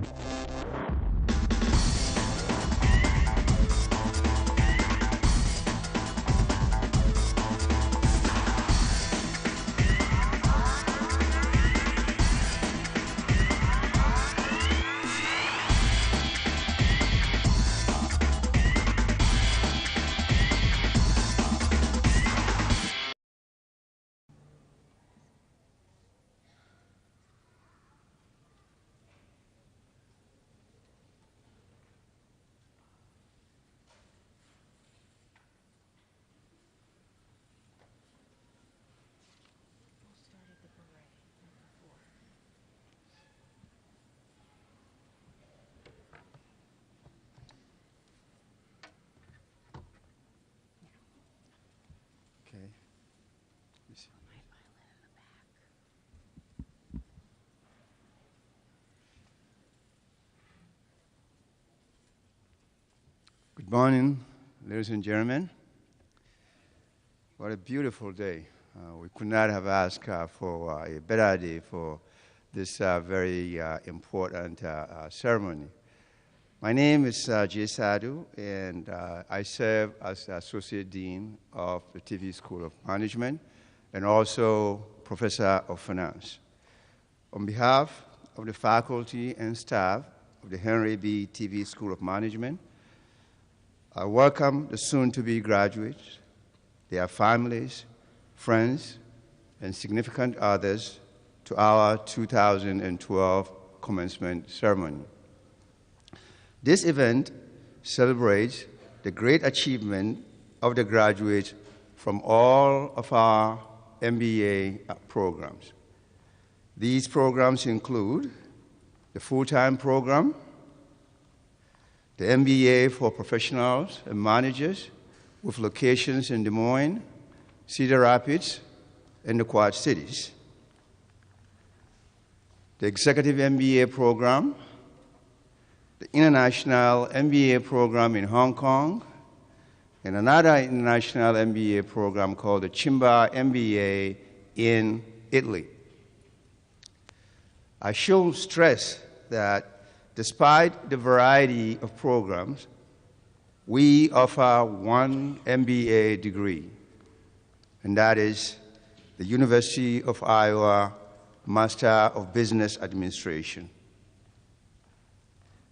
Okay. Good morning, ladies and gentlemen. What a beautiful day. We could not have asked for a better day for this very important ceremony. My name is Jay Sadhu, and I serve as Associate Dean of the Tippie School of Management and also Professor of Finance. On behalf of the faculty and staff of the Henry B. Tippie School of Management, I welcome the soon-to-be graduates, their families, friends, and significant others to our 2012 commencement ceremony. This event celebrates the great achievement of the graduates from all of our MBA programs. These programs include the full-time program, the MBA for professionals and managers with locations in Des Moines, Cedar Rapids, and the Quad Cities, the Executive MBA program, the International MBA program in Hong Kong, and another international MBA program called the Chimba MBA in Italy. I should stress that despite the variety of programs, we offer one MBA degree, and that is the University of Iowa Master of Business Administration.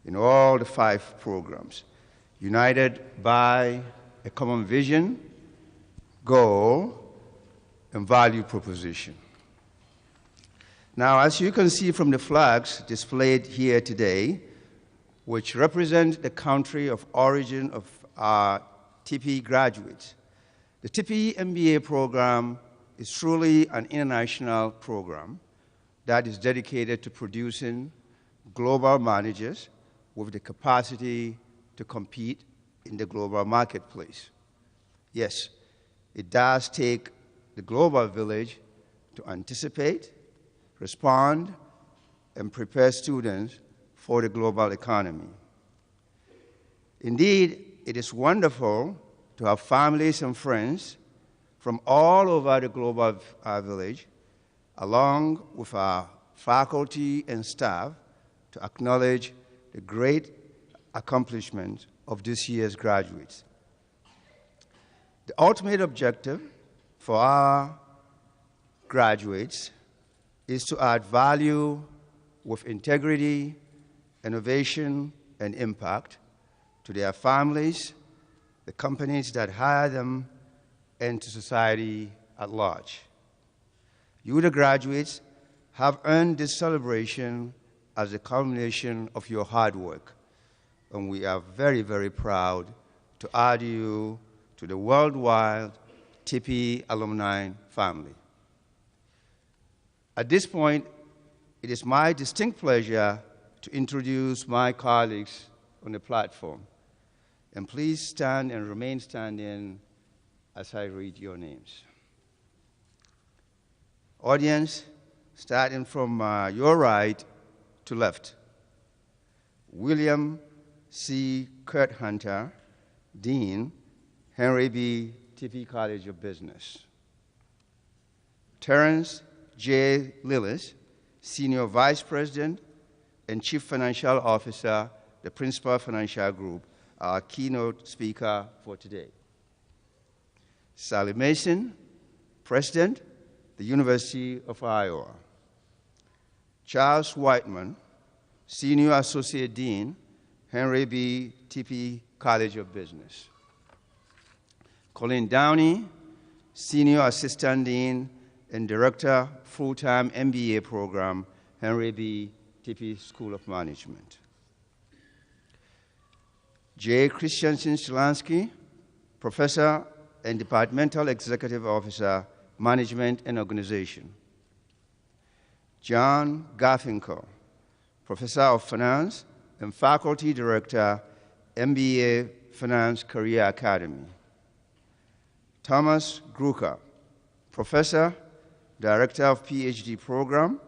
In all the 5 programs, united by a common vision, goal, and value proposition. Now, as you can see from the flags displayed here today, which represent the country of origin of our Tippie graduates, the Tippie MBA program is truly an international program that is dedicated to producing global managers with the capacity to compete in the global marketplace. Yes, it does take the global village to anticipate, respond, and prepare students for the global economy. Indeed, it is wonderful to have families and friends from all over the global village, along with our faculty and staff, to acknowledge the great accomplishments of this year's graduates. The ultimate objective for our graduates is to add value with integrity, innovation, and impact to their families, the companies that hire them, and to society at large. You, the graduates, have earned this celebration as a culmination of your hard work, and we are very, very proud to add you to the worldwide Tippie alumni family. At this point, it is my distinct pleasure to introduce my colleagues on the platform. And please stand and remain standing as I read your names. Audience, starting from your right to left. William C. Kurt Hunter, Dean, Henry B. Tippie College of Business. Terrence J. Lillis, Senior Vice President, and Chief Financial Officer, the Principal Financial Group, our keynote speaker for today. Sally Mason, President, the University of Iowa. Charles Whiteman, Senior Associate Dean, Henry B. Tippie College of Business. Colleen Downey, Senior Assistant Dean and Director, Full-Time MBA Program, Henry B. Tippie School of Management. J. Christensen Shalansky, Professor and Departmental Executive Officer, Management and Organization. John Garfinkel, Professor of Finance and Faculty Director, MBA Finance Career Academy. Thomas Grucker, Professor, Director of PhD Program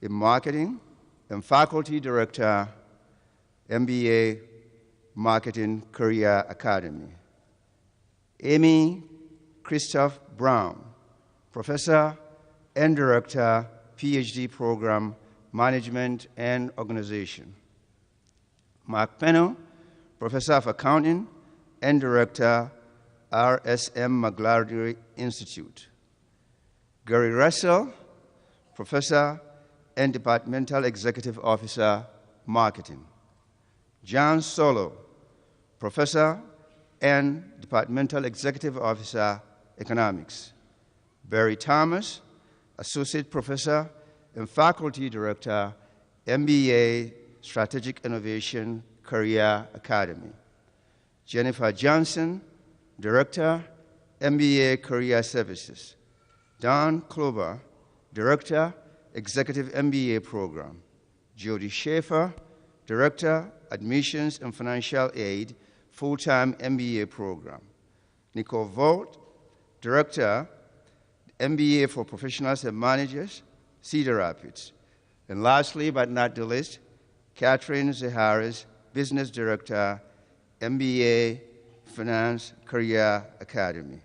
in Marketing and Faculty Director, MBA Marketing Career Academy. Amy Christoph Brown, Professor and Director, PhD Program, Management and Organization. Mark Pennell, Professor of Accounting and Director, RSM McGladrey Institute. Gary Russell, Professor and Departmental Executive Officer, Marketing. John Solo, Professor and Departmental Executive Officer, Economics. Barry Thomas, Associate Professor and Faculty Director, MBA Strategic Innovation Career Academy. Jennifer Johnson, Director, MBA Career Services. Don Klober, Director, Executive MBA Program. Jody Schaefer, Director, Admissions and Financial Aid, Full-Time MBA Program. Nicole Vogt, Director, MBA for Professionals and Managers, Cedar Rapids. And lastly, but not the least, Catherine Zaharis, Business Director, MBA Finance Career Academy.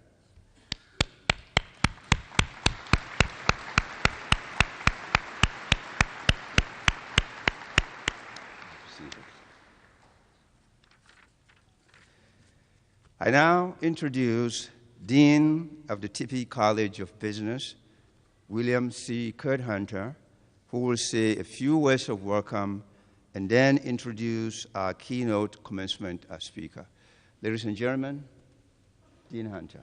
I now introduce Dean of the Tippie College of Business, William C. Kurthunter, who will say a few words of welcome and then introduce our keynote commencement speaker. Ladies and gentlemen, Dean Hunter.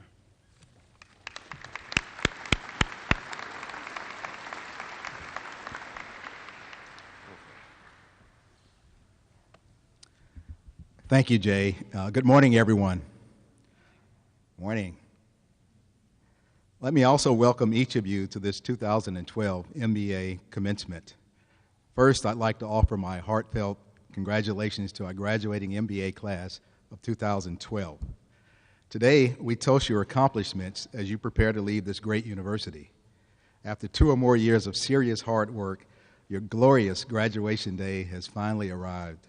Thank you, Jay. Good morning, everyone. Morning. Let me also welcome each of you to this 2012 MBA Commencement. First, I'd like to offer my heartfelt congratulations to our graduating MBA class of 2012. Today, we toast your accomplishments as you prepare to leave this great university. After 2 or more years of serious hard work, your glorious graduation day has finally arrived.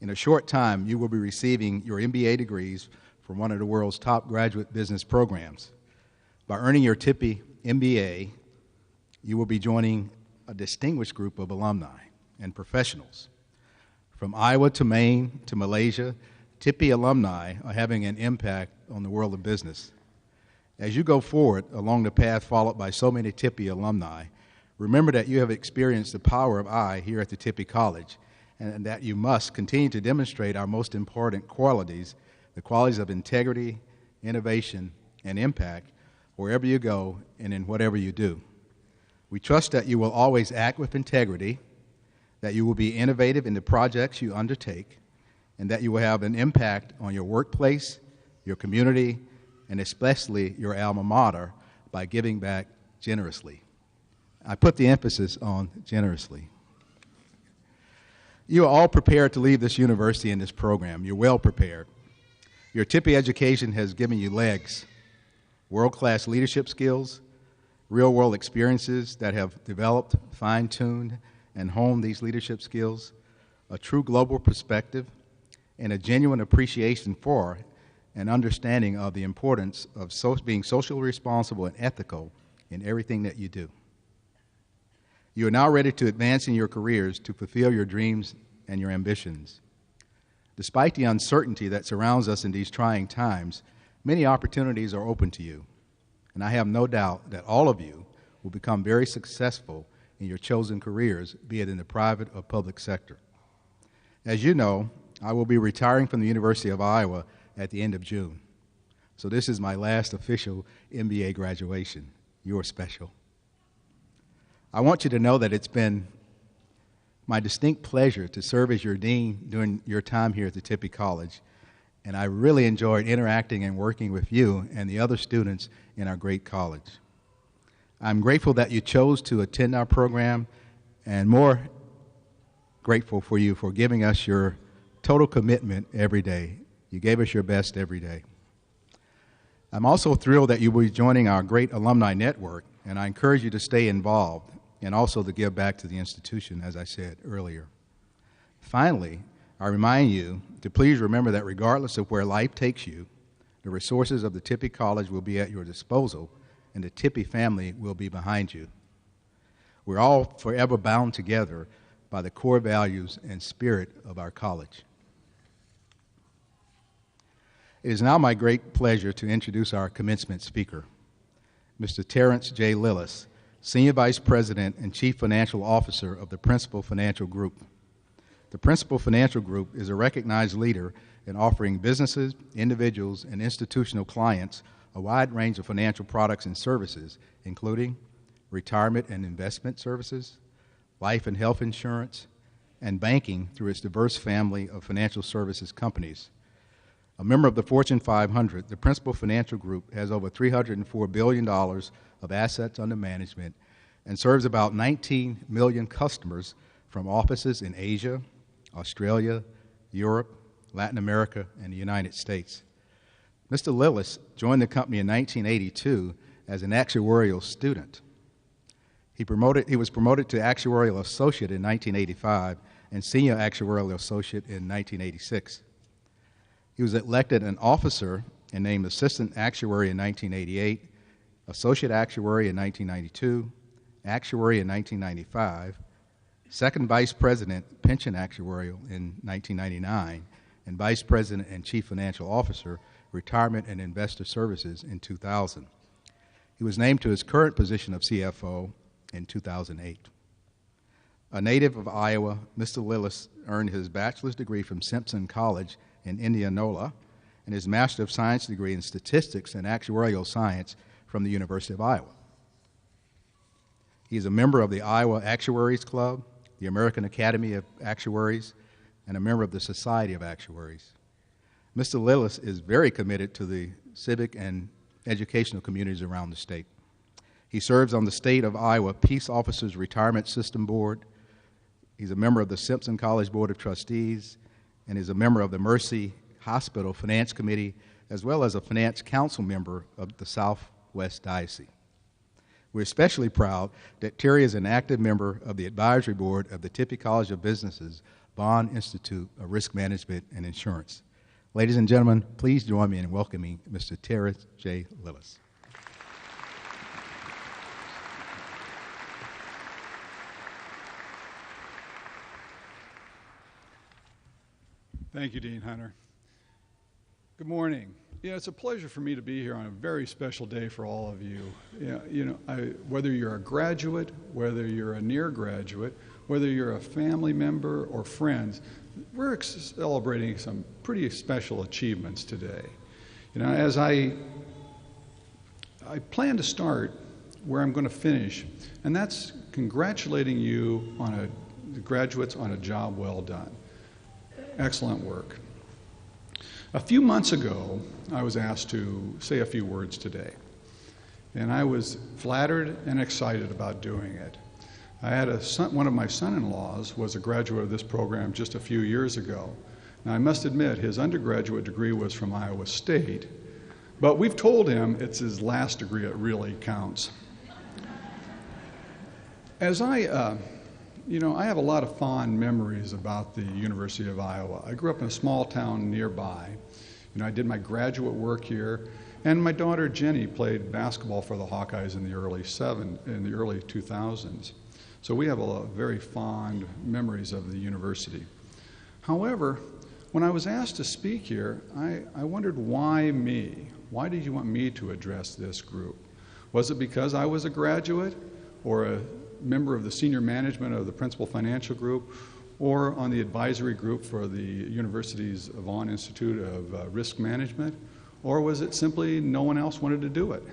In a short time, you will be receiving your MBA degrees from one of the world's top graduate business programs. By earning your Tippie MBA, you will be joining a distinguished group of alumni and professionals. From Iowa to Maine to Malaysia, Tippie alumni are having an impact on the world of business. As you go forward along the path followed by so many Tippie alumni, remember that you have experienced the power of I here at the Tippie College, and that you must continue to demonstrate our most important qualities, the qualities of integrity, innovation, and impact wherever you go and in whatever you do. We trust that you will always act with integrity, that you will be innovative in the projects you undertake, and that you will have an impact on your workplace, your community, and especially your alma mater by giving back generously. I put the emphasis on generously. You are all prepared to leave this university and this program. You're well prepared. Your Tippie education has given you legs, world-class leadership skills, real-world experiences that have developed, fine-tuned, and honed these leadership skills, a true global perspective, and a genuine appreciation for and understanding of the importance of being socially responsible and ethical in everything that you do. You are now ready to advance in your careers to fulfill your dreams and your ambitions. Despite the uncertainty that surrounds us in these trying times, many opportunities are open to you, and I have no doubt that all of you will become very successful in your chosen careers, be it in the private or public sector. As you know, I will be retiring from the University of Iowa at the end of June, so this is my last official MBA graduation. You're special. I want you to know that it's been my distinct pleasure to serve as your dean during your time here at the Tippie College, and I really enjoyed interacting and working with you and the other students in our great college. I'm grateful that you chose to attend our program, and more grateful for you for giving us your total commitment every day. You gave us your best every day. I'm also thrilled that you will be joining our great alumni network, and I encourage you to stay involved and also to give back to the institution, as I said earlier. Finally, I remind you to please remember that regardless of where life takes you, the resources of the Tippie College will be at your disposal, and the Tippie family will be behind you. We're all forever bound together by the core values and spirit of our college. It is now my great pleasure to introduce our commencement speaker, Mr. Terrence J. Lillis, Senior Vice President and Chief Financial Officer of the Principal Financial Group. The Principal Financial Group is a recognized leader in offering businesses, individuals, and institutional clients a wide range of financial products and services, including retirement and investment services, life and health insurance, and banking through its diverse family of financial services companies. A member of the Fortune 500, the Principal Financial Group has over $304 billion of assets under management and serves about 19 million customers from offices in Asia, Australia, Europe, Latin America, and the United States. Mr. Lillis joined the company in 1982 as an actuarial student. He was promoted to actuarial associate in 1985 and senior actuarial associate in 1986. He was elected an officer and named assistant actuary in 1988, associate actuary in 1992, actuary in 1995, second vice president pension actuarial in 1999, and vice president and chief financial officer retirement and investor services in 2000. He was named to his current position of CFO in 2008. A native of Iowa, Mr. Lillis earned his bachelor's degree from Simpson College in Indianola and his Master of Science degree in Statistics and Actuarial Science from the University of Iowa. He is a member of the Iowa Actuaries Club, the American Academy of Actuaries, and a member of the Society of Actuaries. Mr. Lillis is very committed to the civic and educational communities around the state. He serves on the State of Iowa Peace Officers Retirement System Board. He's a member of the Simpson College Board of Trustees, and is a member of the Mercy Hospital Finance Committee, as well as a Finance Council member of the Southwest Diocese. We're especially proud that Terry is an active member of the advisory board of the Tippie College of Business's Bond Institute of Risk Management and Insurance. Ladies and gentlemen, please join me in welcoming Mr. Terrence J. Lillis. Thank you, Dean Hunter. Good morning. Yeah, it's a pleasure for me to be here on a very special day for all of you. Whether you're a graduate, whether you're a near graduate, whether you're a family member or friends, we're celebrating some pretty special achievements today. As I plan to start where I'm going to finish, and that's congratulating you on the graduates on a job well done. Excellent work. A few months ago, I was asked to say a few words today, and I was flattered and excited about doing it. I had one of my son-in-laws was a graduate of this program just a few years ago. Now, I must admit, his undergraduate degree was from Iowa State, but we've told him it's his last degree that really counts. As I have a lot of fond memories about the University of Iowa. I grew up in a small town nearby. I did my graduate work here, and my daughter Jenny played basketball for the Hawkeyes in the early 2000s. So we have very fond memories of the university. However, when I was asked to speak here, I wondered, why me? Why did you want me to address this group? Was it because I was a graduate or a member of the senior management of the Principal Financial Group, or on the advisory group for the university's Vaughan Institute of Risk Management? Or was it simply no one else wanted to do it?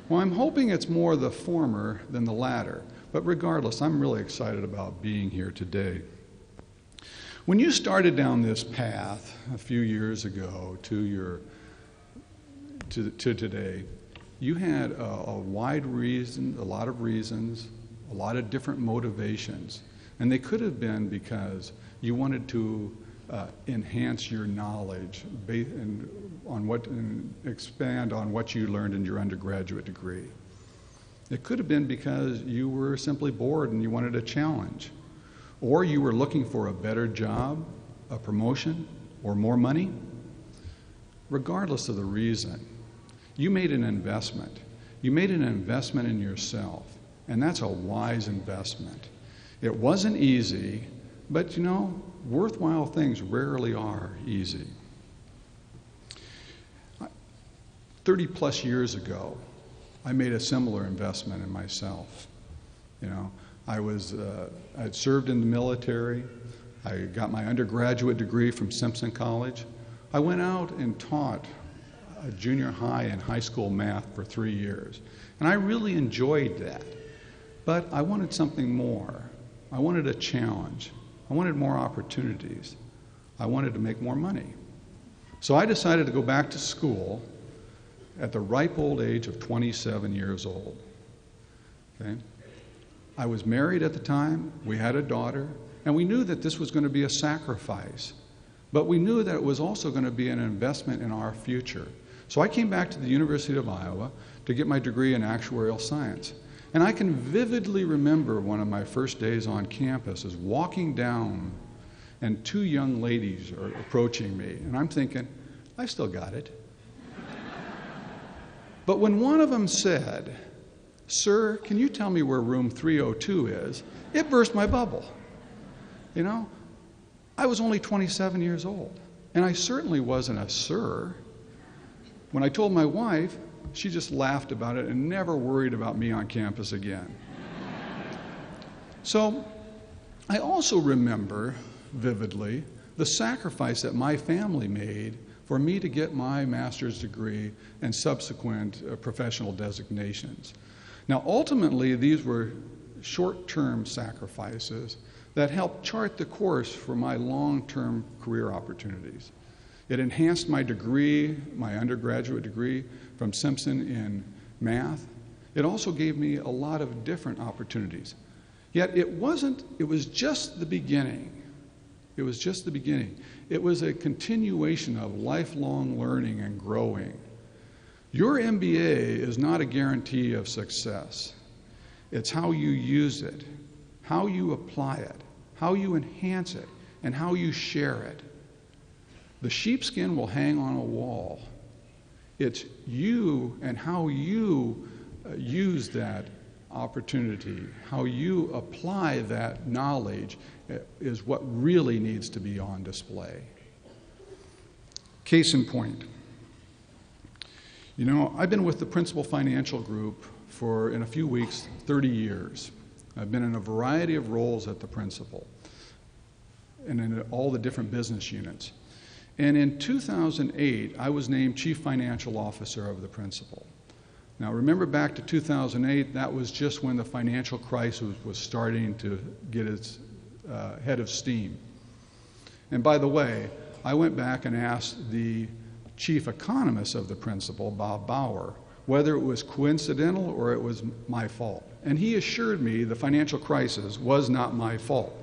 Well, I'm hoping it's more the former than the latter. But regardless, I'm really excited about being here today. When you started down this path a few years ago to today, you had a wide reason, a lot of reasons, a lot of different motivations. And they could have been because you wanted to enhance your knowledge and expand on what you learned in your undergraduate degree. It could have been because you were simply bored and you wanted a challenge. Or you were looking for a better job, a promotion, or more money. Regardless of the reason, you made an investment. You made an investment in yourself, and that's a wise investment. It wasn't easy, but worthwhile things rarely are easy. 30 plus years ago, I made a similar investment in myself. I'd served in the military. I got my undergraduate degree from Simpson College. I went out and taught junior high and high school math for 3 years. And I really enjoyed that. But I wanted something more. I wanted a challenge. I wanted more opportunities. I wanted to make more money. So I decided to go back to school at the ripe old age of 27 years old. Okay? I was married at the time. We had a daughter. And we knew that this was going to be a sacrifice. But we knew that it was also going to be an investment in our future. So I came back to the University of Iowa to get my degree in actuarial science. And I can vividly remember one of my first days on campus is walking down and 2 young ladies are approaching me. And I'm thinking, I still got it. But when one of them said, "Sir, can you tell me where room 302 is?" it burst my bubble. I was only 27 years old, and I certainly wasn't a sir. When I told my wife, she just laughed about it and never worried about me on campus again. So I also remember vividly the sacrifice that my family made for me to get my master's degree and subsequent professional designations. Now, ultimately, these were short-term sacrifices that helped chart the course for my long-term career opportunities. It enhanced my degree, my undergraduate degree from Simpson in math. It also gave me a lot of different opportunities. Yet it was just the beginning. It was just the beginning. It was a continuation of lifelong learning and growing. Your MBA is not a guarantee of success. It's how you use it, how you apply it, how you enhance it, and how you share it. The sheepskin will hang on a wall. It's you and how you use that opportunity, how you apply that knowledge is what really needs to be on display. Case in point. I've been with the Principal Financial Group for, in a few weeks, 30 years. I've been in a variety of roles at the Principal and in all the different business units. And in 2008, I was named Chief Financial Officer of the Principal. Now, remember back to 2008, that was just when the financial crisis was starting to get its head of steam. And by the way, I went back and asked the chief economist of the Principal, Bob Bauer, whether it was coincidental or it was my fault. And he assured me the financial crisis was not my fault.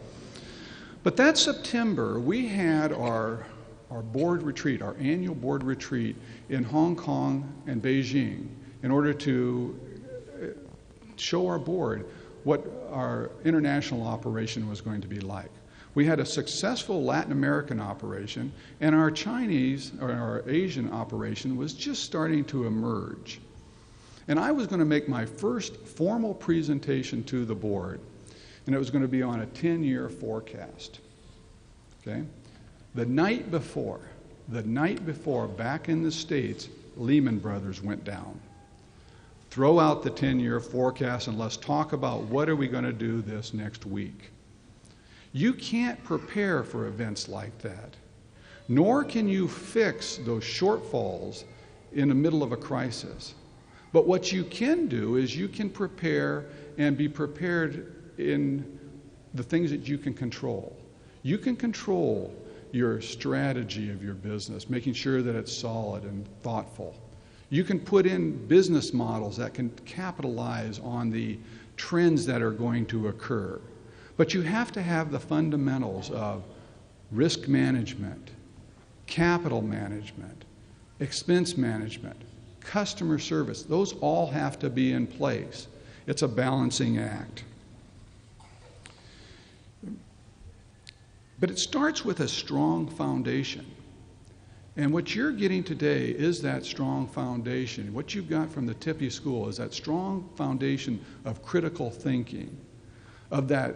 But that September, we had our board retreat, our annual board retreat in Hong Kong and Beijing in order to show our board what our international operation was going to be like. We had a successful Latin American operation, and our Chinese, or our Asian operation was just starting to emerge. And I was going to make my first formal presentation to the board. and it was going to be on a 10-year forecast. Okay? The night before, back in the States, Lehman Brothers went down. Throw out the 10-year forecast and let's talk about what are we going to do this next week. You can't prepare for events like that, nor can you fix those shortfalls in the middle of a crisis. But what you can do is you can prepare and be prepared in the things that you can control. You can control your strategy of your business, making sure that it's solid and thoughtful. You can put in business models that can capitalize on the trends that are going to occur. But you have to have the fundamentals of risk management, capital management, expense management, customer service. Those all have to be in place. It's a balancing act. But it starts with a strong foundation. And what you're getting today is that strong foundation. What you've got from the Tippie School is that strong foundation of critical thinking, of that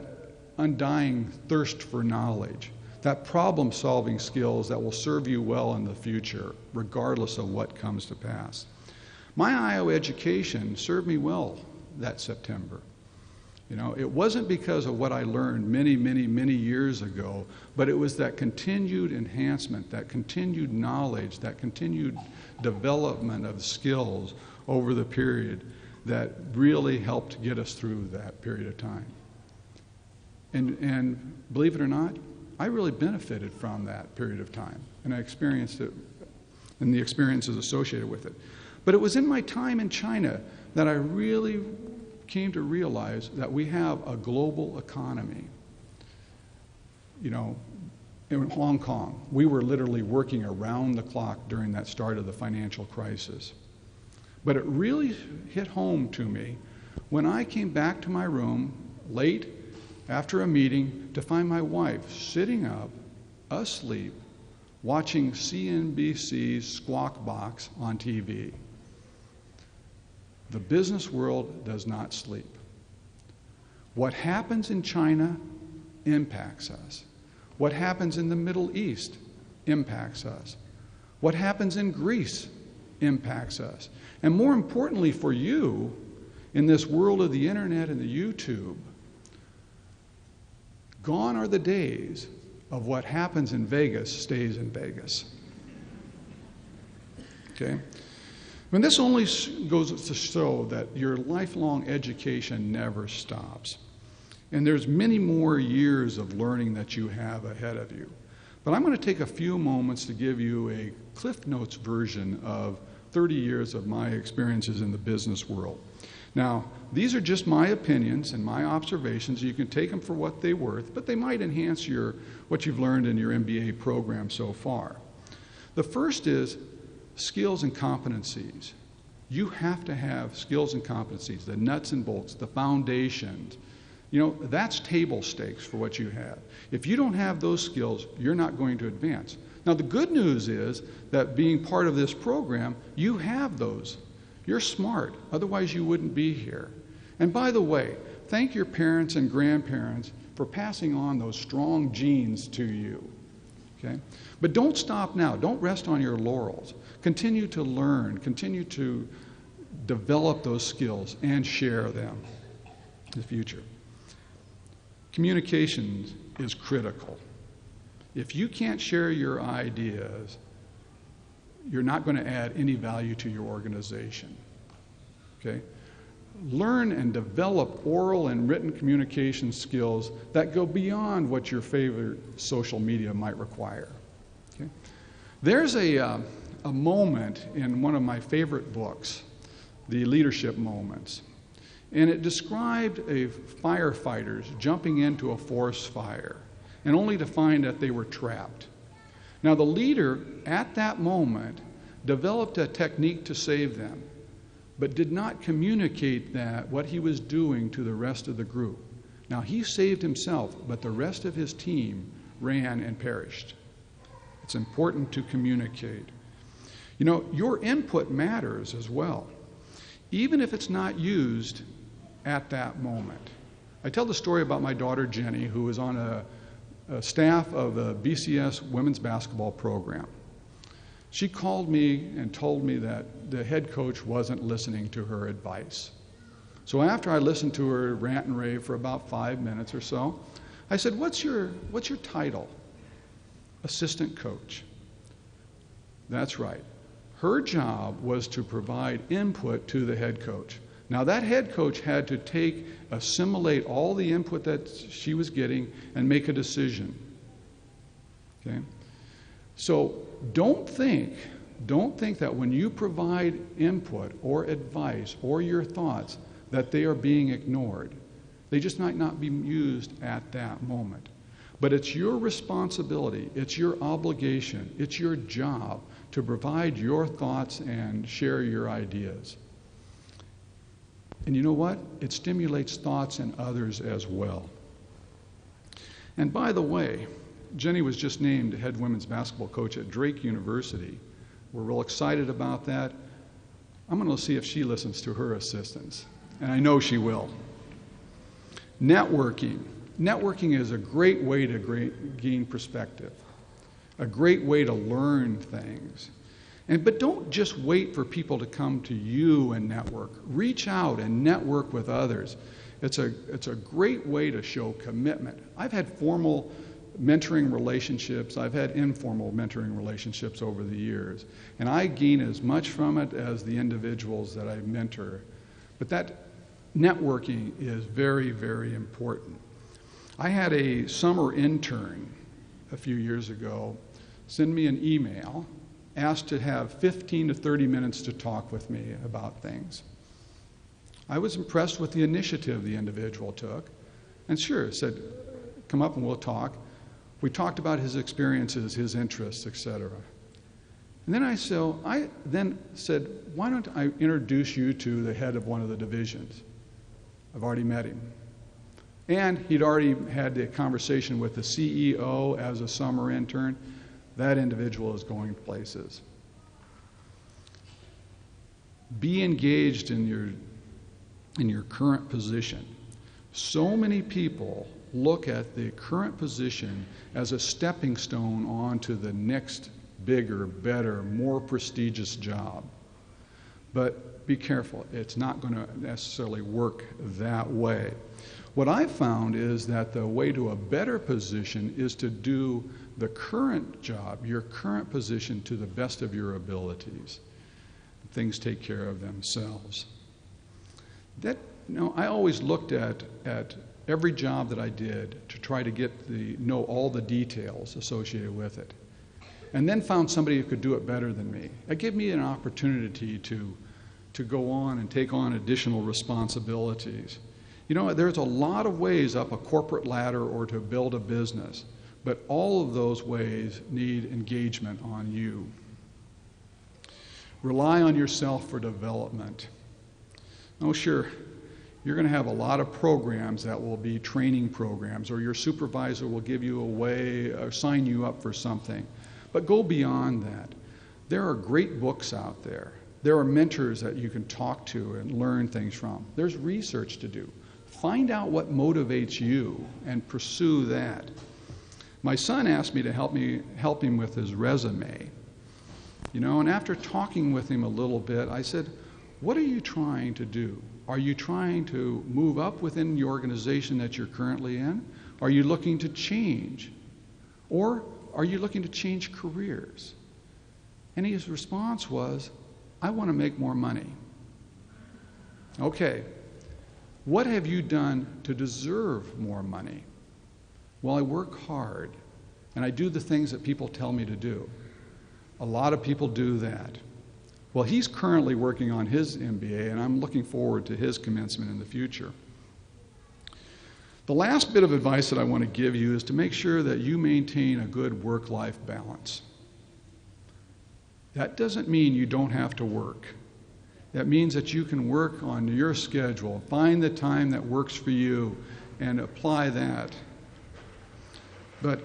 undying thirst for knowledge, that problem-solving skills that will serve you well in the future, regardless of what comes to pass. My Iowa education served me well that September. You know, it wasn't because of what I learned many years ago, but it was that continued enhancement, that continued knowledge, that continued development of skills over the period that really helped get us through that period of time. And believe it or not, I really benefited from that period of time, and I experienced it and the experiences associated with it. But it was in my time in China that I really came to realize that we have a global economy. You know, in Hong Kong, we were literally working around the clock during that start of the financial crisis. But it really hit home to me when I came back to my room late after a meeting to find my wife sitting up, asleep, watching CNBC's Squawk Box on TV. The business world does not sleep. What happens in China impacts us. What happens in the Middle East impacts us. What happens in Greece impacts us. And more importantly for you, in this world of the internet and the YouTube, gone are the days of what happens in Vegas stays in Vegas. Okay? And this only goes to show that your lifelong education never stops. And there's many more years of learning that you have ahead of you. But I'm going to take a few moments to give you a Cliff Notes version of 30 years of my experiences in the business world. Now, these are just my opinions and my observations. You can take them for what they're worth, but they might enhance what you've learned in your MBA program so far. The first is skills and competencies. You have to have skills and competencies, the nuts and bolts, the foundations. You know, that's table stakes for what you have. If you don't have those skills, you're not going to advance. Now, the good news is that being part of this program, you have those. You're smart, otherwise you wouldn't be here. And by the way, thank your parents and grandparents for passing on those strong genes to you. Okay? But don't stop now. Don't rest on your laurels. Continue to learn, continue to develop those skills and share them in the future. Communication is critical. If you can't share your ideas, you're not going to add any value to your organization. Okay? Learn and develop oral and written communication skills that go beyond what your favorite social media might require. Okay? There's a moment in one of my favorite books, The Leadership Moments, and it described firefighters jumping into a forest fire and only to find that they were trapped. Now, the leader at that moment developed a technique to save them, but did not communicate what he was doing to the rest of the group. Now, he saved himself, but the rest of his team ran and perished. It's important to communicate. You know, your input matters as well, even if it's not used at that moment. I tell the story about my daughter Jenny, who was on a staff of a BCS women's basketball program. She called me and told me that the head coach wasn't listening to her advice. So after I listened to her rant and rave for about 5 minutes or so, I said, what's your title? Assistant coach. That's right. Her job was to provide input to the head coach. Now that head coach had to assimilate all the input that she was getting and make a decision. Okay? So don't think that when you provide input or advice or your thoughts that they are being ignored. They just might not be used at that moment. But it's your responsibility, it's your obligation, it's your job to provide your thoughts and share your ideas. And you know what? It stimulates thoughts in others as well. And by the way, Jenny was just named head women's basketball coach at Drake University. We're real excited about that. I'm going to see if she listens to her assistants, and I know she will. Networking. Networking is a great way to gain perspective, a great way to learn things. But don't just wait for people to come to you and network. Reach out and network with others. It's a great way to show commitment. I've had formal mentoring relationships. I've had informal mentoring relationships over the years. And I gain as much from it as the individuals that I mentor. But that networking is very, very important. I had a summer intern a few years ago send me an email, asked to have 15 to 30 minutes to talk with me about things. I was impressed with the initiative the individual took, and sure, said, come up and we'll talk. We talked about his experiences, his interests, etc. And then I said, why don't I introduce you to the head of one of the divisions? I've already met him. And he'd already had the conversation with the CEO as a summer intern. That individual is going places. Be engaged in your current position. So many people look at the current position as a stepping stone onto the next bigger, better, more prestigious job. But be careful, it's not going to necessarily work that way. What I've found is that the way to a better position is to do the current job, your current position, to the best of your abilities. Things take care of themselves. I always looked at every job that I did to try to know all the details associated with it, and then found somebody who could do it better than me. It gave me an opportunity to go on and take on additional responsibilities. You know, there's a lot of ways up a corporate ladder or to build a business, but all of those ways need engagement on you. Rely on yourself for development. Oh, sure, you're going to have a lot of programs that will be training programs, or your supervisor will give you a way or sign you up for something. But go beyond that. There are great books out there. There are mentors that you can talk to and learn things from. There's research to do. Find out what motivates you and pursue that. My son asked me to help him with his resume. And after talking with him a little bit, I said, what are you trying to do? Are you trying to move up within the organization that you're currently in? Are you looking to change? Or are you looking to change careers? And his response was, I want to make more money. Okay. What have you done to deserve more money? Well, I work hard, and I do the things that people tell me to do. A lot of people do that. Well, he's currently working on his MBA, and I'm looking forward to his commencement in the future. The last bit of advice that I want to give you is to make sure that you maintain a good work-life balance. That doesn't mean you don't have to work. That means that you can work on your schedule, find the time that works for you, and apply that. But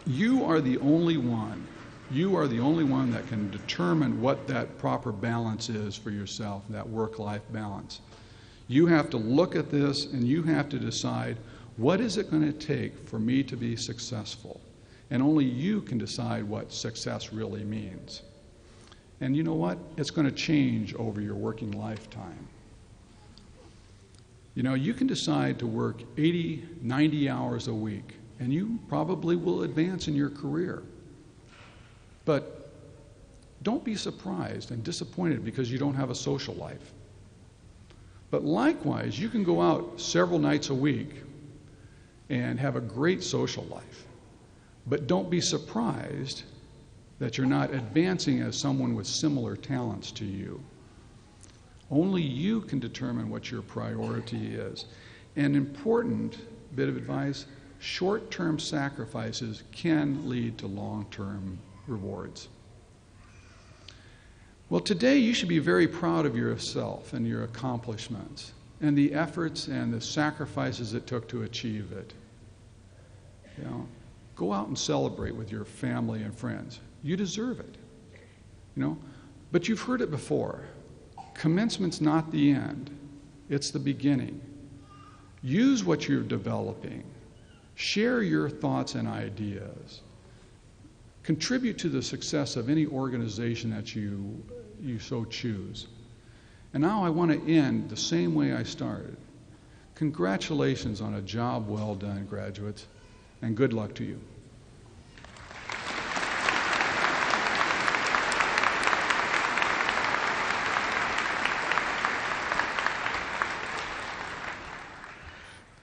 you are the only one. You are the only one that can determine what that proper balance is for yourself, that work-life balance. You have to look at this and you have to decide, what is it going to take for me to be successful? And only you can decide what success really means. And you know what? It's going to change over your working lifetime. You know, you can decide to work 80, 90 hours a week, and you probably will advance in your career. But don't be surprised and disappointed because you don't have a social life. But likewise, you can go out several nights a week and have a great social life. But don't be surprised that you're not advancing as someone with similar talents to you. Only you can determine what your priority is. An important bit of advice, short-term sacrifices can lead to long-term rewards. Well, today you should be very proud of yourself and your accomplishments and the efforts and the sacrifices it took to achieve it. You know, go out and celebrate with your family and friends. You deserve it. You know, but you've heard it before. Commencement's not the end. It's the beginning. Use what you're developing. Share your thoughts and ideas. Contribute to the success of any organization that you so choose. And now I want to end the same way I started. Congratulations on a job well done, graduates, and good luck to you.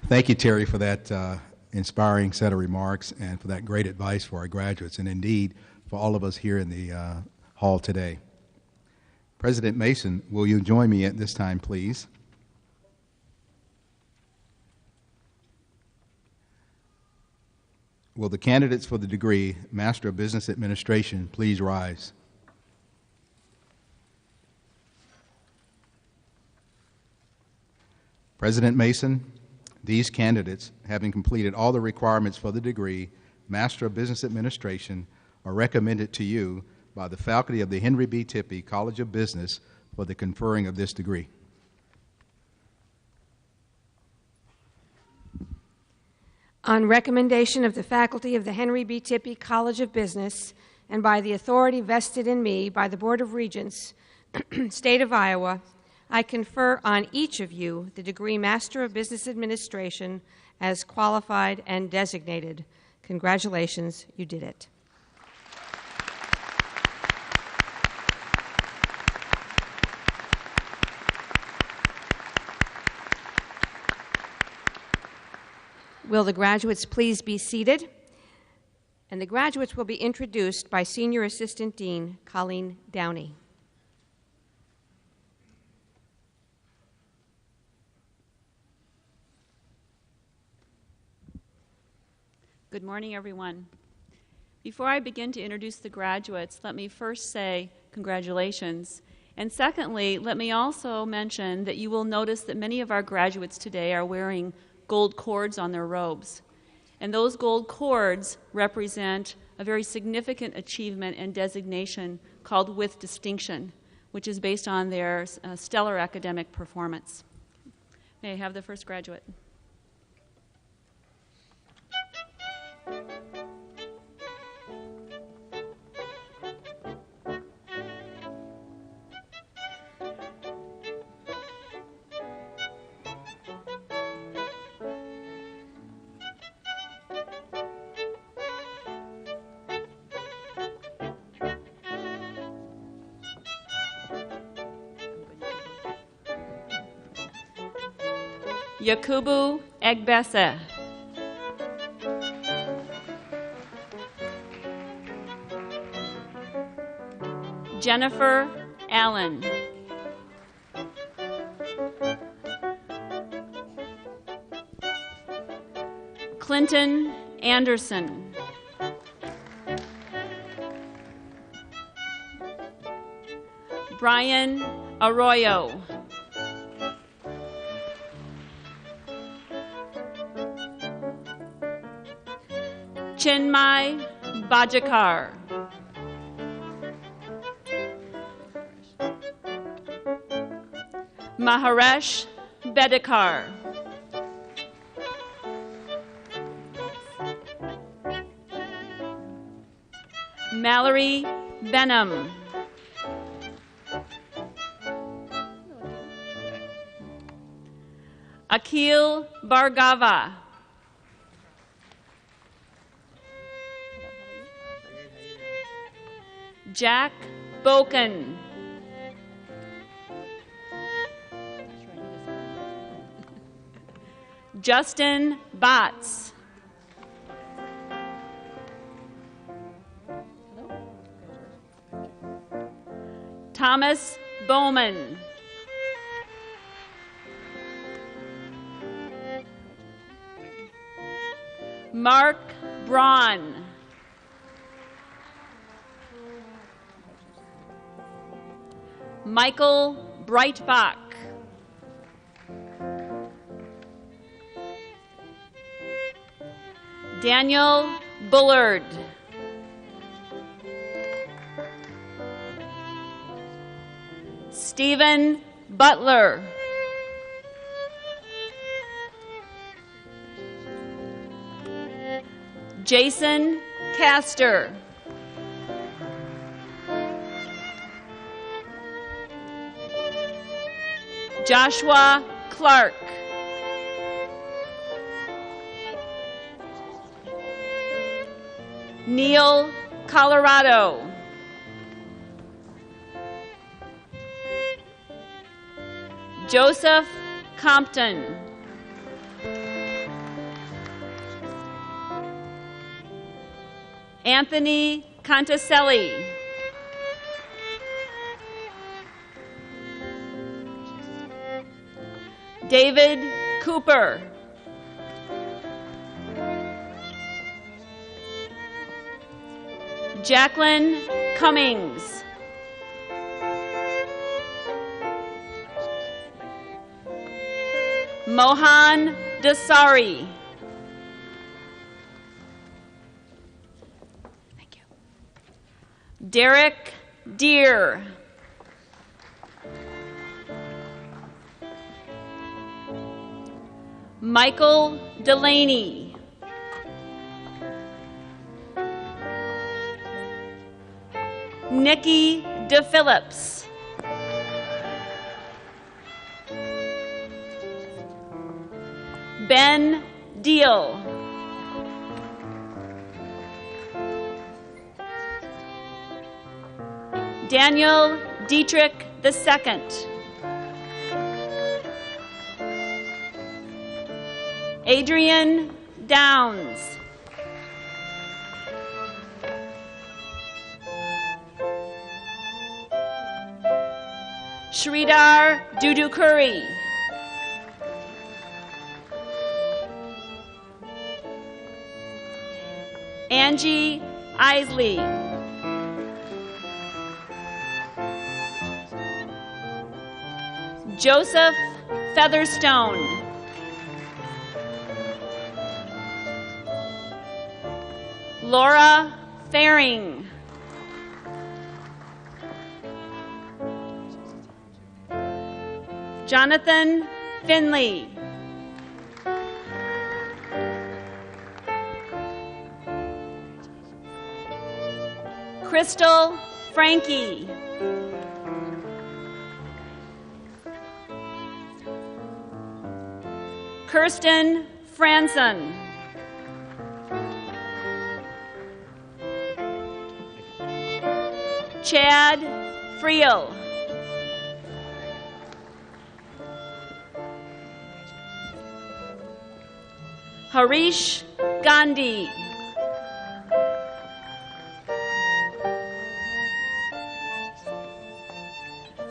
Thank you, Terry, for that inspiring set of remarks and for that great advice for our graduates and indeed for all of us here in the hall today. President Mason, will you join me at this time, please? Will the candidates for the degree Master of Business Administration please rise? President Mason, these candidates, having completed all the requirements for the degree Master of Business Administration, are recommended to you by the faculty of the Henry B. Tippie College of Business for the conferring of this degree. On recommendation of the faculty of the Henry B. Tippie College of Business and by the authority vested in me by the Board of Regents, State of Iowa, I confer on each of you the degree Master of Business Administration as qualified and designated. Congratulations, you did it. Will the graduates please be seated? And the graduates will be introduced by Senior Assistant Dean Colleen Downey. Good morning, everyone. Before I begin to introduce the graduates, let me first say congratulations. And secondly, let me also mention that you will notice that many of our graduates today are wearing gold cords on their robes. And those gold cords represent a very significant achievement and designation called With Distinction, which is based on their stellar academic performance. May I have the first graduate? Yakubu Egbese. Jennifer Allen. Clinton Anderson. Brian Arroyo. Chinmay Bajakar. Maharesh Bedekar. Mallory Benham. Akil Bargava. Jack Boken. Justin Batts. Thomas Bowman. Mark Braun. Michael Breitbach. Daniel Bullard. Stephen Butler. Jason Castor. Joshua Clark. Neil Colorado. Joseph Compton. Anthony Conticelli. David Cooper. Jacqueline Cummings. Mohan Dasari. Thank you. Derek Deere. Michael Delaney. Nikki DePhillips. Ben Deal. Daniel Dietrich II. Adrian Downs. Sridhar Dudukuri. Angie Isley. Joseph Featherstone. Laura Faring. Jonathan Finley. Crystal Frankie. Kirsten Franson. Chad Friel. Harish Gandhi.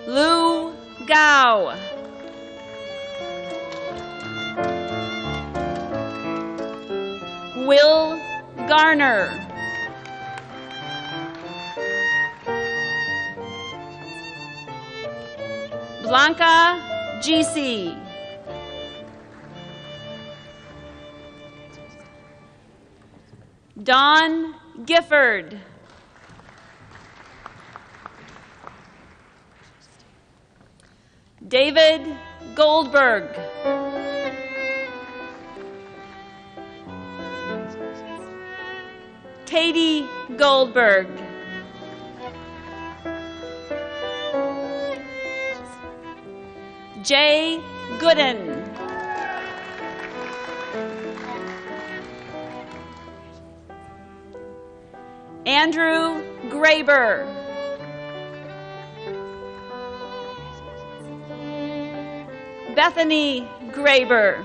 Lou Gao. Will Garner. Blanca GC. Don Gifford. David Goldberg. Katie Goldberg. Jay Gooden. Andrew Graber. Bethany Graber.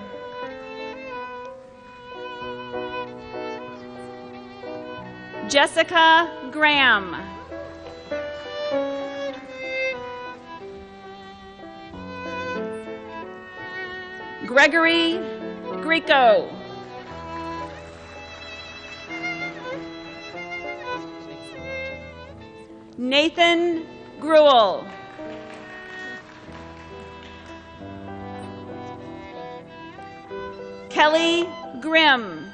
Jessica Graham. Gregory Greco. Nathan Gruel. Kelly Grimm.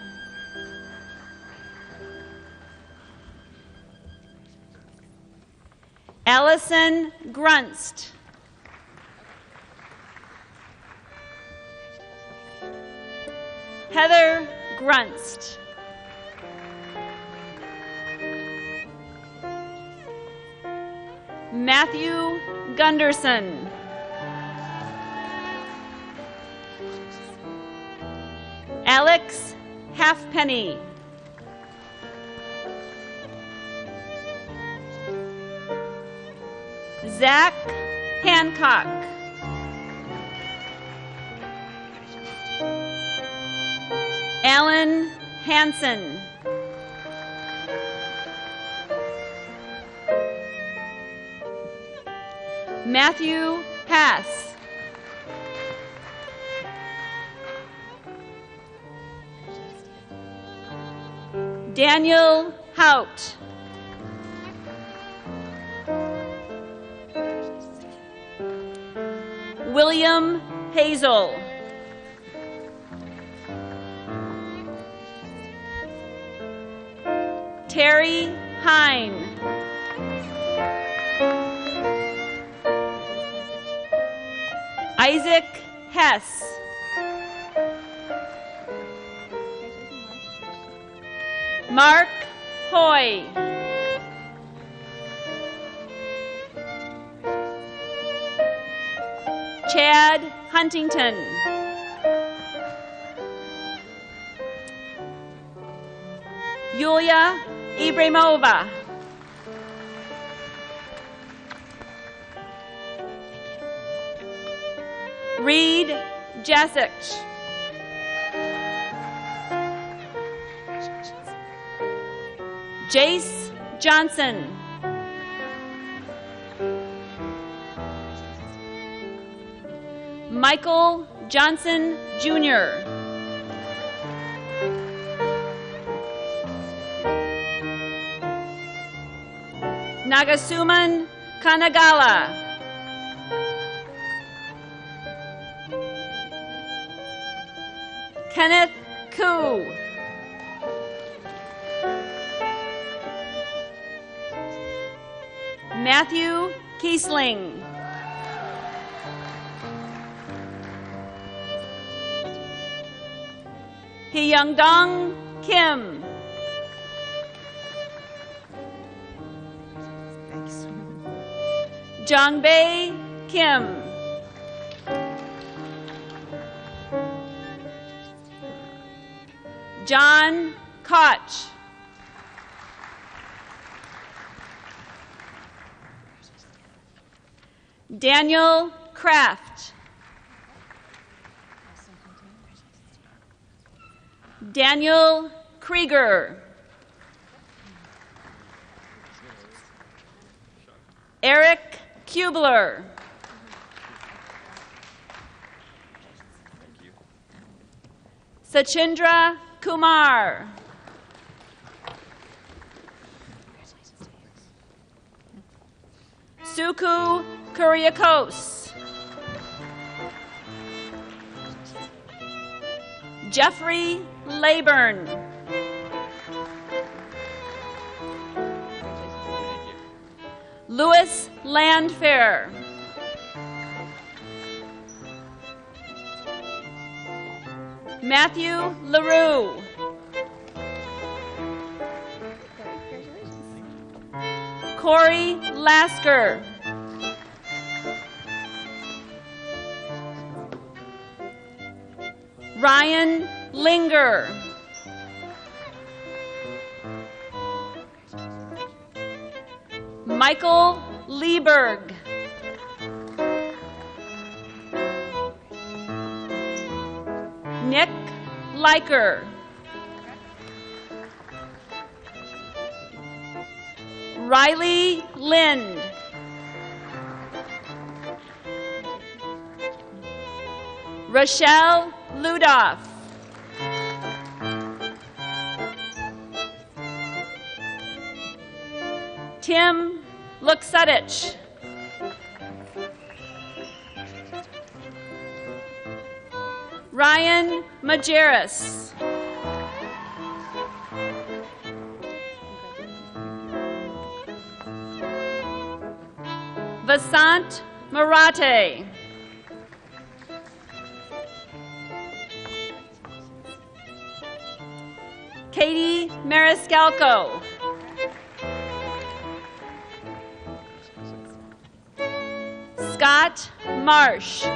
Allison Grunst. Heather Grunst. Matthew Gunderson. Alex Halfpenny. Zach Hancock. Alan Hansen. Matthew Hass. Daniel Hout. William Hazel. Terry Hine. Isaac Hess. Mark Hoy. Chad Huntington. Yulia Ibrahimova. Reed Jasich. Jace Johnson. Michael Johnson, Jr. Nagasuman Kanagala. Kenneth Koo. Matthew Kiesling. Hyungdong Kim. Jongbei Kim. John Koch. Daniel Kraft. Daniel Krieger. Eric Kubler. Sachindra Kumar. Suku Kuriakos. Jeffrey Leyburn. Louis Landfair. Matthew LaRue. Corey Lasker. Ryan Linger. Michael Lieberg. Nick Liker. Riley Lind. Rochelle Ludoff. Tim Luksudich. Ryan Majerus. Vasant Marate. Katie Mariscalco. Scott Marsh.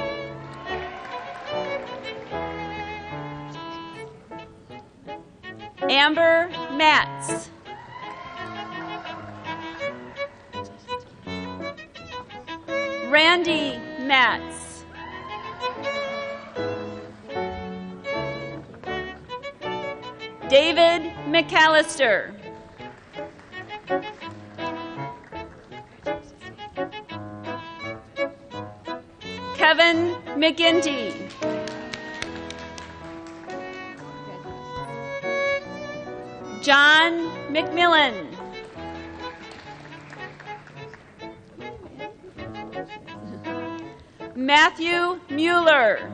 Amber Matz. Randy Matz. David McAllister. Kevin McGinty. John McMillan. Matthew Mueller.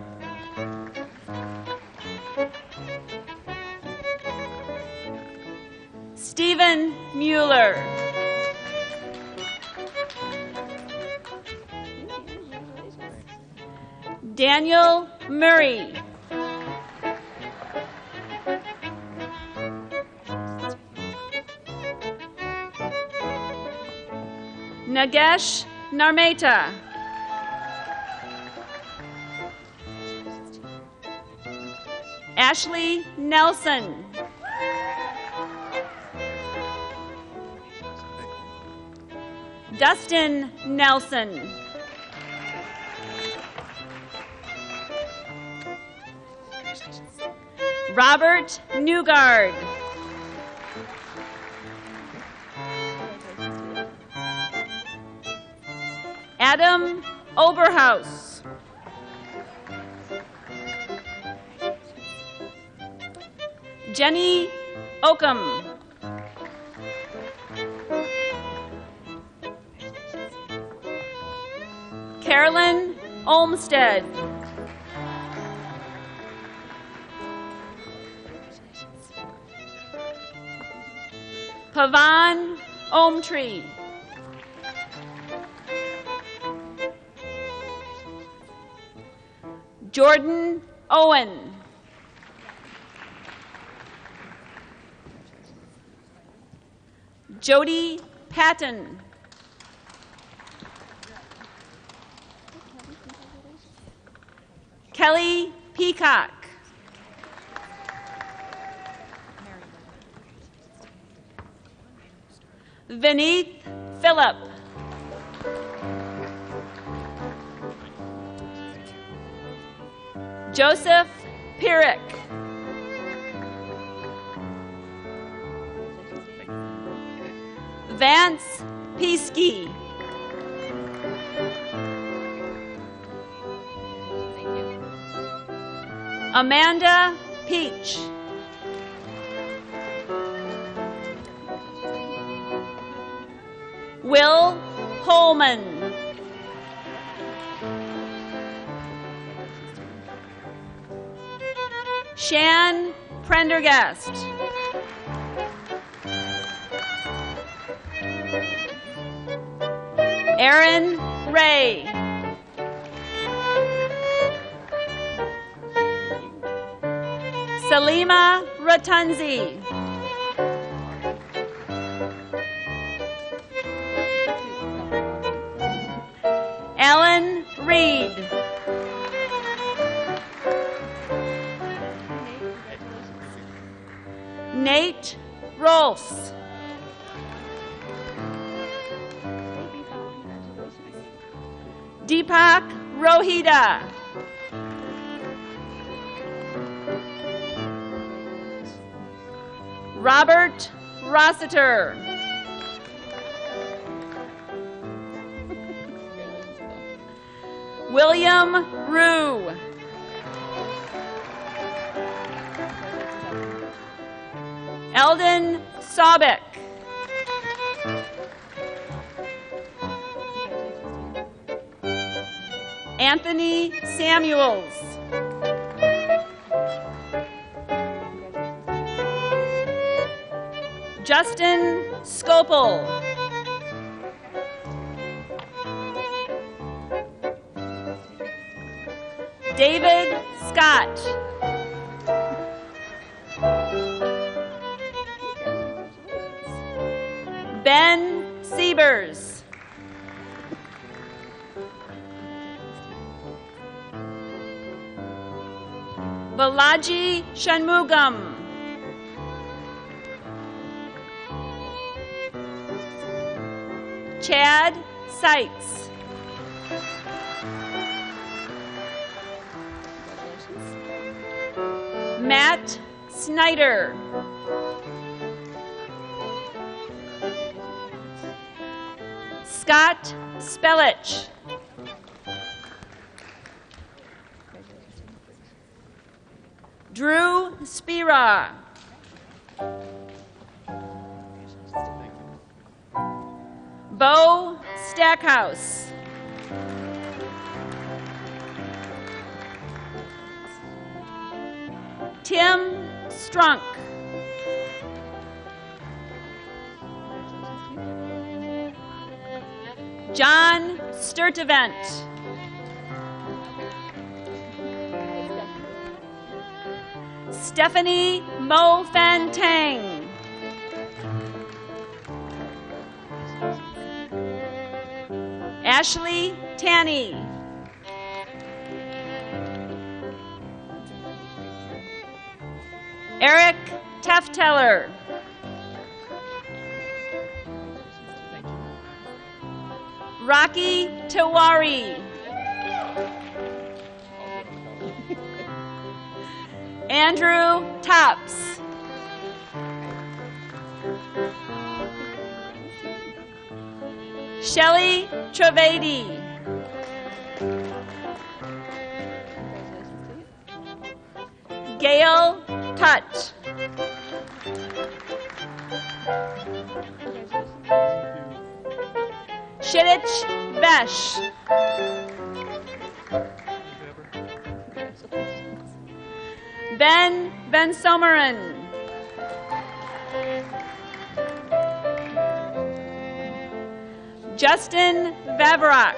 Stephen Mueller. Daniel Murray. Nagesh Narmeta. Ashley Nelson. Dustin Nelson. Robert Newgard. Adam Oberhaus. Jenny Oakham. Carolyn Olmsted. Pavan Omtree. Jordan Owen. Jody Patton. Kelly Peacock. Vineeth Phillip. Joseph Pierrick. Vance Peasky. Amanda Peach. Will Holman. Shan Prendergast. Aaron Ray. Salima Ratunzi. Ellen Reed. Nate Rolfs. Deepak Rohita. Robert Rossiter. William Rue. Eldon Saubek. Anthony Samuels. Justin Scopel. David Scott. Ben Siebers. Balaji Shanmugam. Chad Seitz. Matt Snyder. Scott Spellich. Drew Spira. Bo Stackhouse. Tim Strunk. John Sturtevant. Stephanie Mo Fan Tang. Ashley Tanny. Eric Tefteller. Rocky Tiwari. Andrew Tops. Shelley Trivedi. Gail Tutt. Shidich Vesh. Ben Someren. Justin Vavrak.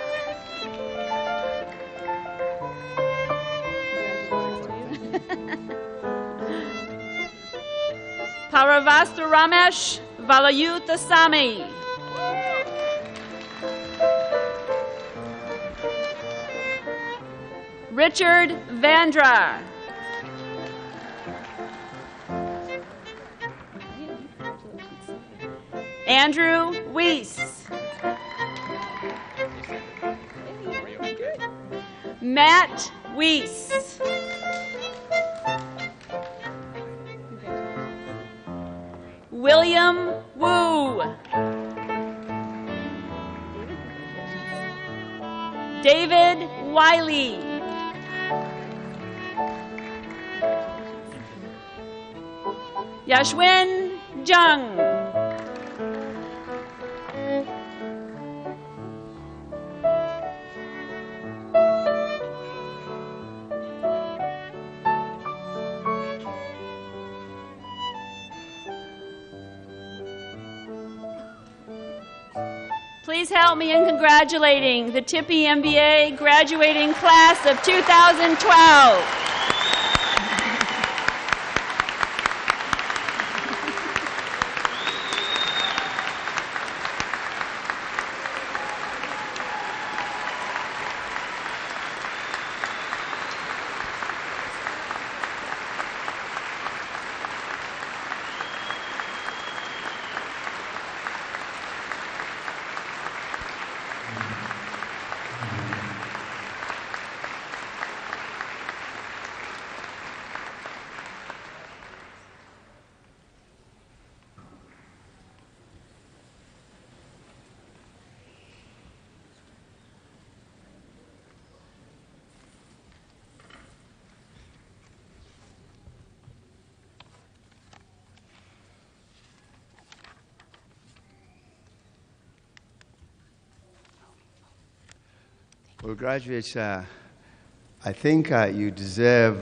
Paravasta Ramesh Valayutasamy. Richard Vandra. Andrew Weiss. Matt Weiss. William Wu. David Wiley. Yashwin Jung. Please help me in congratulating the Tippie MBA graduating class of 2012. Well, graduates, I think you deserve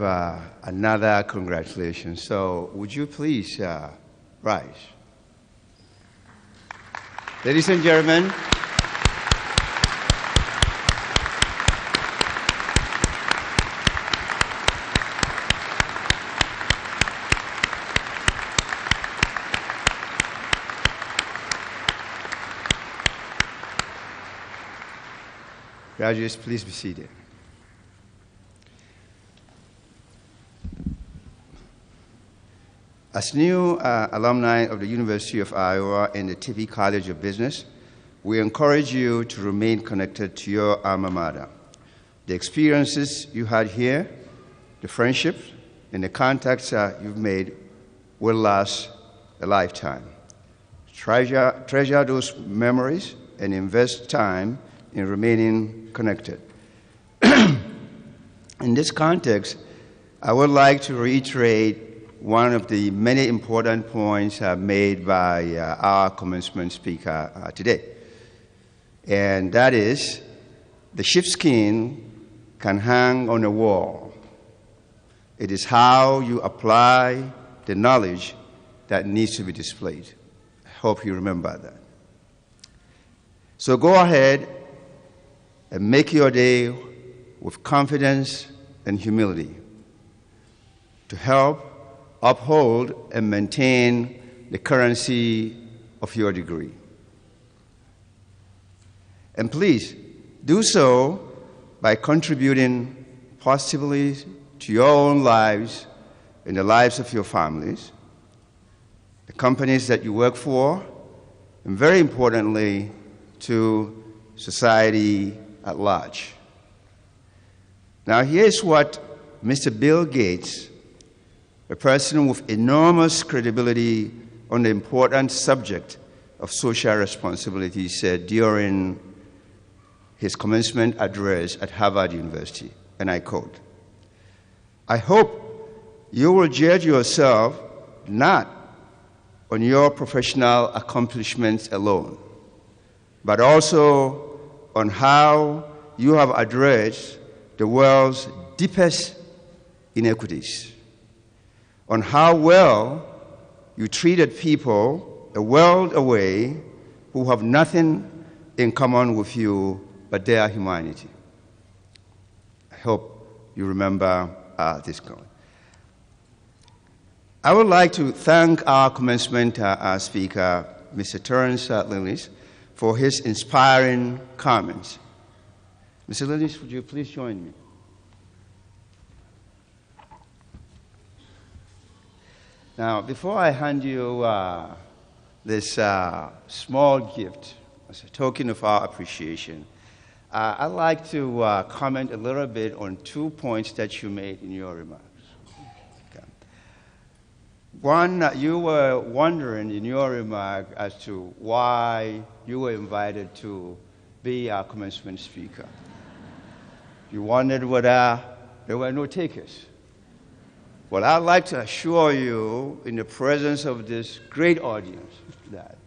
another congratulations. So would you please rise? Ladies and gentlemen, graduates, please be seated. As new alumni of the University of Iowa and the Tippie College of Business, we encourage you to remain connected to your alma mater. The experiences you had here, the friendships, and the contacts you've made will last a lifetime. Treasure those memories and invest time in remaining connected. In this context, I would like to reiterate one of the many important points made by our commencement speaker today. And that is, the sheepskin can hang on a wall. It is how you apply the knowledge that needs to be displayed. I hope you remember that. So go ahead and make your day with confidence and humility to help uphold and maintain the currency of your degree. And please do so by contributing positively to your own lives and the lives of your families, the companies that you work for, and very importantly, to society at large. Now, here's what Mr. Bill Gates, a person with enormous credibility on the important subject of social responsibility, said during his commencement address at Harvard University, and I quote, "I hope you will judge yourself not on your professional accomplishments alone, but also on how you have addressed the world's deepest inequities, on how well you treated people a world away who have nothing in common with you but their humanity." I hope you remember this comment. I would like to thank our commencement speaker, Mr. Terrence Lillis, for his inspiring comments. Mr. Lillis, would you please join me? Now, before I hand you this small gift as a token of our appreciation, I'd like to comment a little bit on 2 points that you made in your remarks. Okay. One, you were wondering in your remark as to why you were invited to be our commencement speaker. You wondered whether there were no takers. Well, I'd like to assure you, in the presence of this great audience, that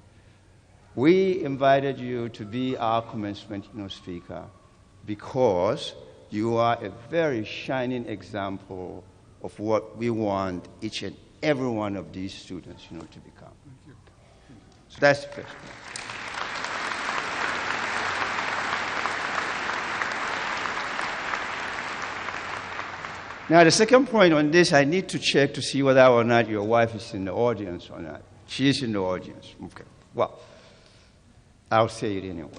we invited you to be our commencement speaker because you are a very shining example of what we want each and every one of these students to become. So that's the first point. Now, the second point on this, I need to check to see whether or not your wife is in the audience or not. She is in the audience. Okay. Well, I'll say it anyway.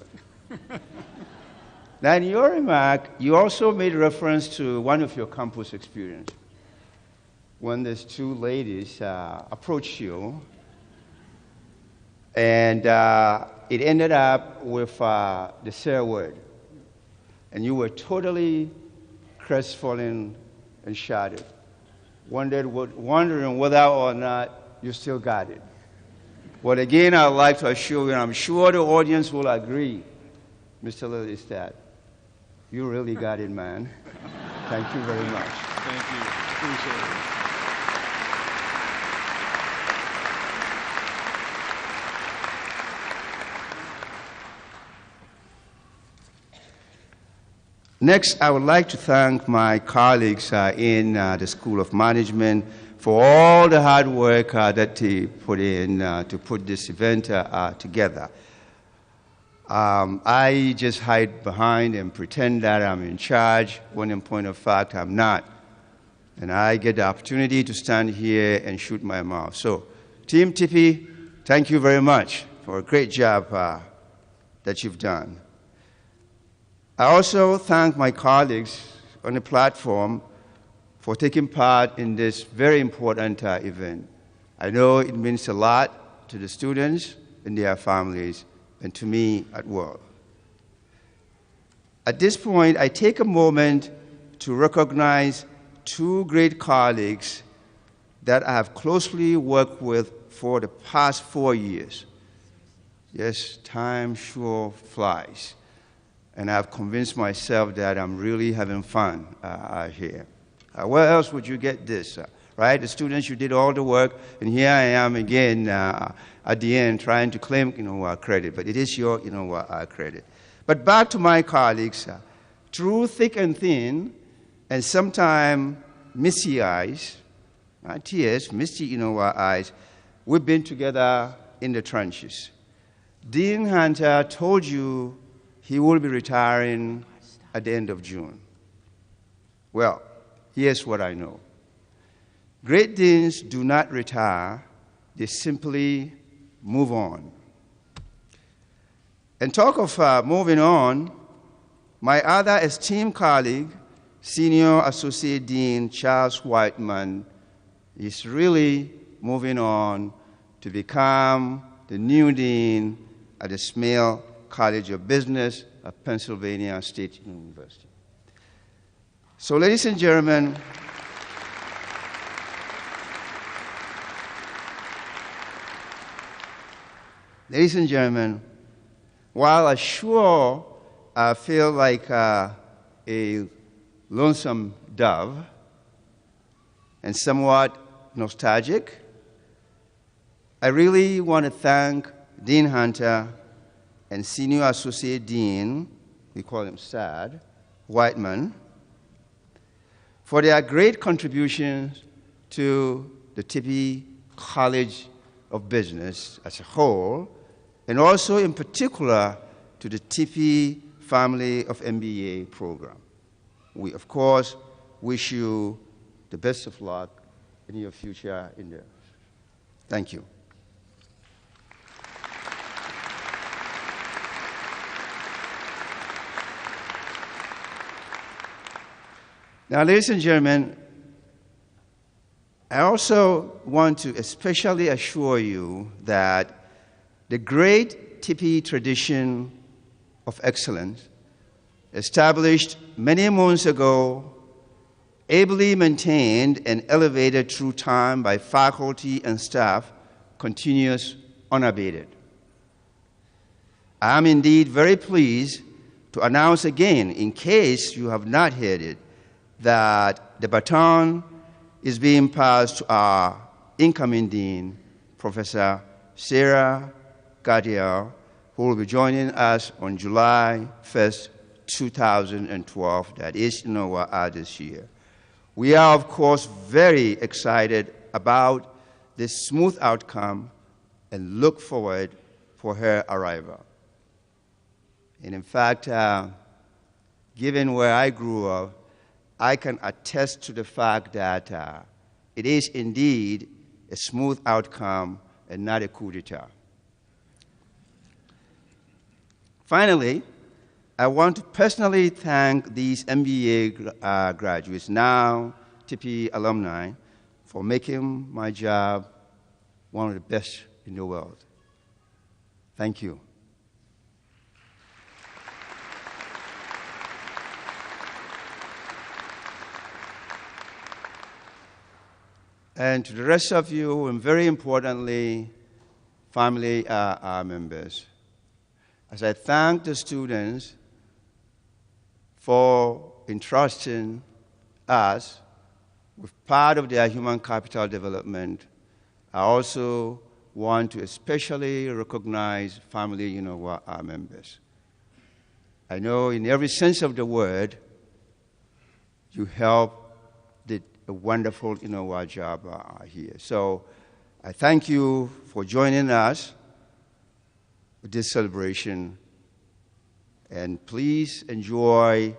Now, in your remark, you also made reference to one of your campus experiences when these two ladies approached you, and it ended up with the sir word, and you were totally crestfallen and shattered, wondering whether or not you still got it. But again, I'd like to assure you, and I'm sure the audience will agree, Mr. Lillis, that you really got it, man. Thank you very much. Thank you. Appreciate it. Next, I would like to thank my colleagues in the School of Management for all the hard work that they put in to put this event together. I just hide behind and pretend that I'm in charge, when in point of fact I'm not. And I get the opportunity to stand here and shoot my mouth. So, Team Tippie, thank you very much for a great job that you've done. I also thank my colleagues on the platform for taking part in this very important event. I know it means a lot to the students and their families, and to me as well. At this point, I take a moment to recognize two great colleagues that I have closely worked with for the past 4 years. Yes, time sure flies. And I've convinced myself that I'm really having fun here. Where else would you get this, right? The students, you did all the work, and here I am again at the end trying to claim, credit. But it is your, credit. But back to my colleagues, through thick and thin, and sometimes misty eyes, not tears, misty, eyes, we've been together in the trenches. Dean Hunter told you he will be retiring at the end of June. Well, here's what I know. Great deans do not retire, they simply move on. And talk of moving on, my other esteemed colleague, Senior Associate Dean Charles Whiteman, is really moving on to become the new dean at the Smale College of Business at Pennsylvania State University. So, ladies and gentlemen, while I sure feel like a lonesome dove and somewhat nostalgic, I really want to thank Dean Hunter and Senior Associate Dean, we call him SAD, Whiteman, for their great contributions to the Tippie College of Business as a whole, and also in particular to the Tippie family of MBA program. We, of course, wish you the best of luck in your future endeavors. Thank you. Now, ladies and gentlemen, I also want to especially assure you that the great Tippie tradition of excellence, established many moons ago, ably maintained and elevated through time by faculty and staff, continues unabated. I am indeed very pleased to announce again, in case you have not heard it, that the baton is being passed to our incoming dean, Professor Sarah Gadiel, who will be joining us on July 1st, 2012, that is this year. We are, of course, very excited about this smooth outcome and look forward for her arrival. And in fact, given where I grew up, I can attest to the fact that it is indeed a smooth outcome and not a coup d'etat. Finally, I want to personally thank these MBA graduates, now Tippie alumni, for making my job one of the best in the world. Thank you. And to the rest of you, and very importantly, family members, as I thank the students for entrusting us with part of their human capital development, I also want to especially recognize family members. I know in every sense of the word, You did a wonderful, job here. So I thank you for joining us with this celebration, and please enjoy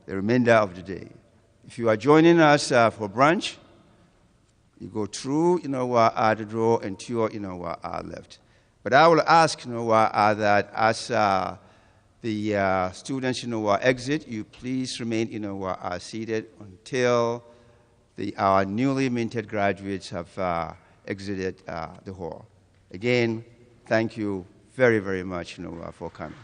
the remainder of the day. If you are joining us for brunch, you go through, the door and to your, left. But I will ask, that as the students, exit, you please remain, seated until our newly minted graduates have exited the hall. Again, thank you very, very much, for coming.